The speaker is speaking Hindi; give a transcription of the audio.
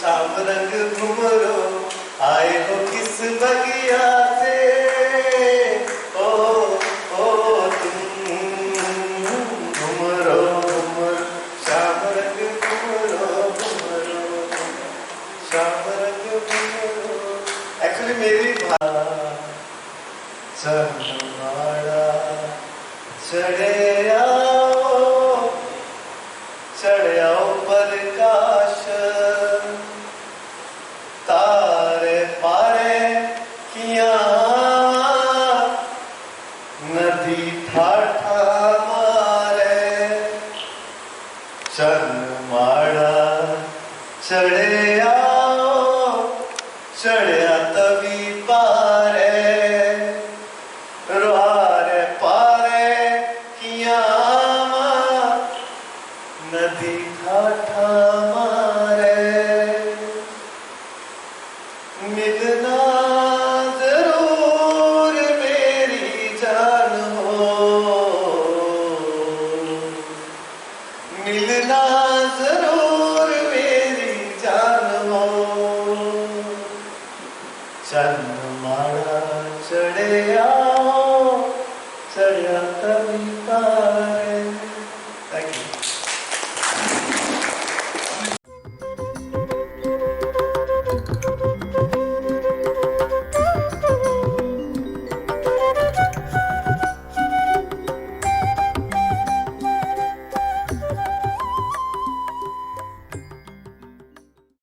शाम रंग घुमरो आए हो किस बगिया से, ओ तुम घुमरो घुमरो शाम रंग घुमरो घुमरो शाम रंग घुमरो। एक्चुअली मेरी चंदमाड़ा चढ़े आओ प्रकाश, तारे पारे किया नदी ठाठा मारे। चंदमाड़ा चढ़े आओ चढ़िया तभी पारे, रुआरे पारे किया नदी ठाठा मारे। मिलना जरूर मेरी जान हो, मिलना जरूर मेरी जान हो। चंदमाड़ा चढ़े आओ चढ़िया तभी पारे।